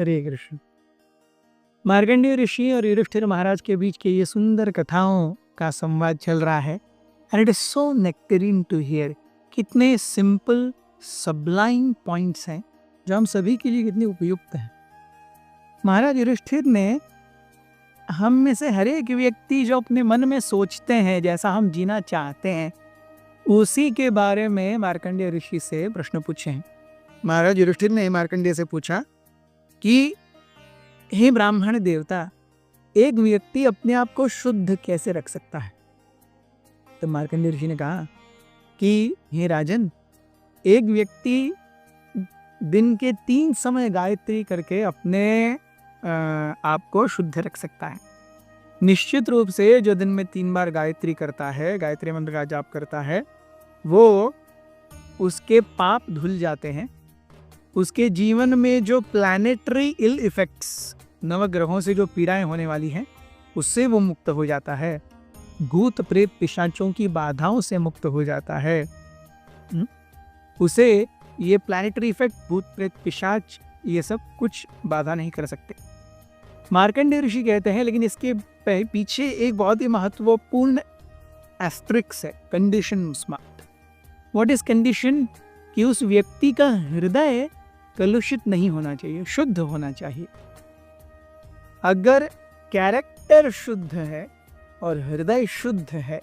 हरे कृष्ण। मार्कंडेय ऋषि और युधिष्ठिर महाराज के बीच के ये सुंदर कथाओं का संवाद चल रहा है and it is so nectarine to hear. कितने सिंपल सबलाइन पॉइंट्स हैं जो हम सभी के लिए कितने उपयुक्त हैं। महाराज युधिष्ठिर ने हम में से हर एक व्यक्ति जो अपने मन में सोचते हैं, जैसा हम जीना चाहते हैं, उसी के बारे में मार्कंडेय ऋषि से प्रश्न पूछे हैं। महाराज युधिष्ठिर ने मार्कंडेय से पूछा कि हे ब्राह्मण देवता, एक व्यक्ति अपने आप को शुद्ध कैसे रख सकता है? तो मार्कंडेय ऋषि ने कहा कि हे राजन, एक व्यक्ति दिन के 3 समय गायत्री करके अपने आप को शुद्ध रख सकता है। निश्चित रूप से जो दिन में 3 बार गायत्री करता है, गायत्री मंत्र का जाप करता है, वो उसके पाप धुल जाते हैं। उसके जीवन में जो प्लैनेटरी इल इफेक्ट्स, नवग्रहों से जो पीड़ाएं होने वाली हैं, उससे वो मुक्त हो जाता है। भूत प्रेत पिशाचों की बाधाओं से मुक्त हो जाता है। उसे ये प्लैनेटरी इफेक्ट, भूत प्रेत पिशाच, ये सब कुछ बाधा नहीं कर सकते। मार्कंडेय ऋषि कहते हैं लेकिन इसके पीछे एक बहुत ही महत्वपूर्ण एस्ट्रिक्स है, condition smart. What is condition? कि उस व्यक्ति का हृदय कलुषित नहीं होना चाहिए, शुद्ध होना चाहिए। अगर कैरेक्टर शुद्ध है और हृदय शुद्ध है,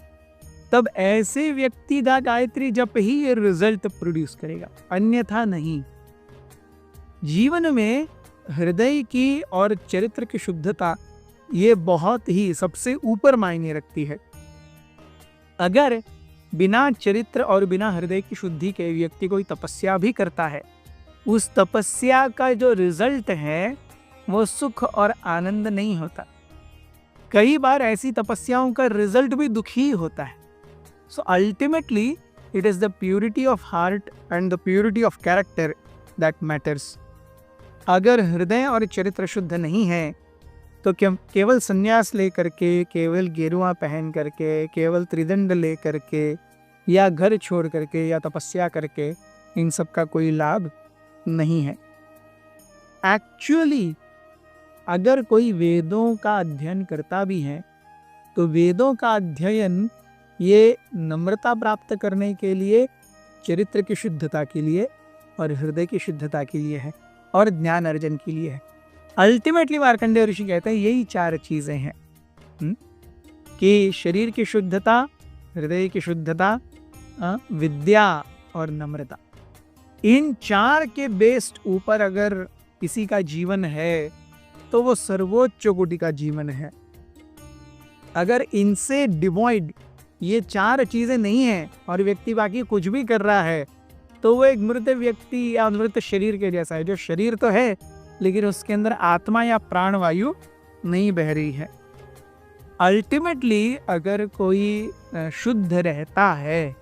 तब ऐसे व्यक्ति का गायत्री जप ही ये रिजल्ट प्रोड्यूस करेगा, अन्यथा नहीं। जीवन में हृदय की और चरित्र की शुद्धता ये बहुत ही सबसे ऊपर मायने रखती है। अगर बिना चरित्र और बिना हृदय की शुद्धि के व्यक्ति कोई तपस्या भी करता है, उस तपस्या का जो रिजल्ट है वो सुख और आनंद नहीं होता। कई बार ऐसी तपस्याओं का रिजल्ट भी दुखी होता है। So ultimately it is the purity of heart and the purity of character that matters. अगर हृदय और चरित्र शुद्ध नहीं है तो केवल संन्यास लेकर के, केवल गेरुआ पहन करके, केवल त्रिदंड ले करके, या घर छोड़ करके, या तपस्या करके, इन सब का कोई लाभ नहीं है। एक्चुअली अगर कोई वेदों का अध्ययन करता भी है तो वेदों का अध्ययन ये नम्रता प्राप्त करने के लिए, चरित्र की शुद्धता के लिए और हृदय की शुद्धता के लिए है और ज्ञान अर्जन के लिए है। अल्टीमेटली मार्कंडेय ऋषि कहते हैं यही 4 चीजें हैं कि शरीर की शुद्धता, हृदय की शुद्धता, विद्या और नम्रता। इन 4 के बेस्ट ऊपर अगर किसी का जीवन है तो वो सर्वोच्च कोटि का जीवन है। अगर इनसे डिवॉइड ये 4 चीजें नहीं है और व्यक्ति बाकी कुछ भी कर रहा है, तो वो एक मृत व्यक्ति या मृत शरीर के जैसा है, जो शरीर तो है लेकिन उसके अंदर आत्मा या प्राण वायु नहीं बह रही है। अल्टीमेटली अगर कोई शुद्ध रहता है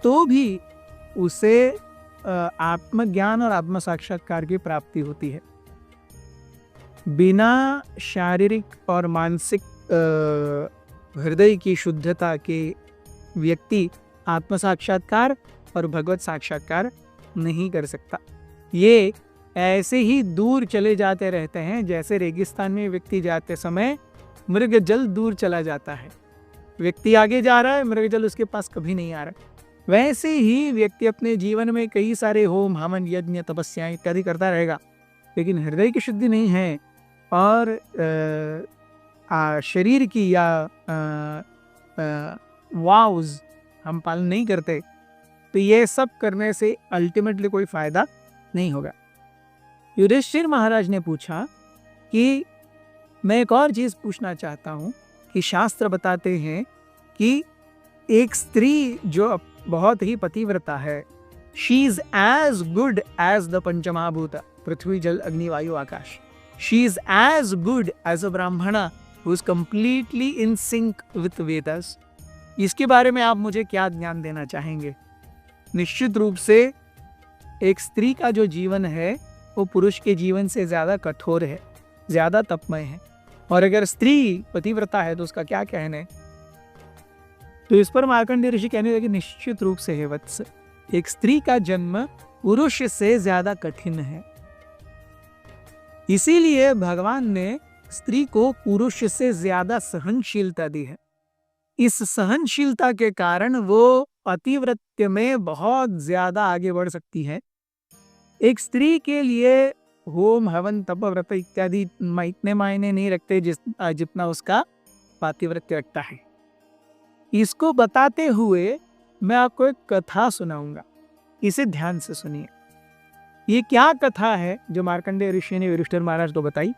तो भी उसे आत्मज्ञान और आत्म साक्षात्कार की प्राप्ति होती है। बिना शारीरिक और मानसिक हृदय की शुद्धता के व्यक्ति आत्म साक्षात्कार और भगवत साक्षात्कार नहीं कर सकता। ये ऐसे ही दूर चले जाते रहते हैं जैसे रेगिस्तान में व्यक्ति जाते समय मृग जल दूर चला जाता है। व्यक्ति आगे जा रहा है, मृग जल उसके पास कभी नहीं आ रहा। वैसे ही व्यक्ति अपने जीवन में कई सारे होम, हवन, यज्ञ, तपस्याएं इत्यादि करता रहेगा, लेकिन हृदय की शुद्धि नहीं है और शरीर की या वाउज हम पालन नहीं करते, तो ये सब करने से अल्टीमेटली कोई फायदा नहीं होगा। युधिष्ठिर महाराज ने पूछा कि मैं एक और चीज पूछना चाहता हूँ कि शास्त्र बताते हैं कि एक स्त्री जो बहुत ही पतिव्रता है, she is as good as the panchamahabhuta, पृथ्वी जल अग्नि वायु आकाश। She is as good as a Brahmana who is completely in sync with Vedas. इसके बारे में आप मुझे क्या ज्ञान देना चाहेंगे? निश्चित रूप से एक स्त्री का जो जीवन है वो पुरुष के जीवन से ज्यादा कठोर है, ज्यादा तपमय है। और अगर स्त्री पतिव्रता है तो उसका क्या कहने। तो इस पर मार्कंडेय ऋषि कहने लगे निश्चित रूप से है वत्स, एक स्त्री का जन्म पुरुष से ज्यादा कठिन है। इसीलिए भगवान ने स्त्री को पुरुष से ज्यादा सहनशीलता दी है। इस सहनशीलता के कारण वो पतिव्रत्य में बहुत ज्यादा आगे बढ़ सकती है। एक स्त्री के लिए होम हवन तप व्रत इत्यादि इतने मायने नहीं रखते जितना उसका पातिव्रत्य रखता है। इसको बताते हुए मैं आपको एक कथा सुनाऊंगा, इसे ध्यान से सुनिए। ये क्या कथा है जो मार्कंडेय ऋषि ने युधिष्ठिर महाराज को बताई,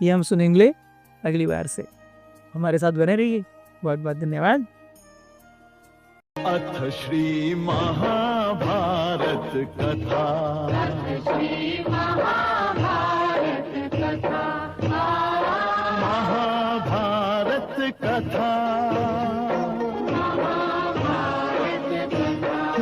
ये हम सुनेंगे अगली बार से। हमारे साथ बने रहिए। बहुत बहुत धन्यवाद। अथ श्री महाभारत कथा। महाभारत कथा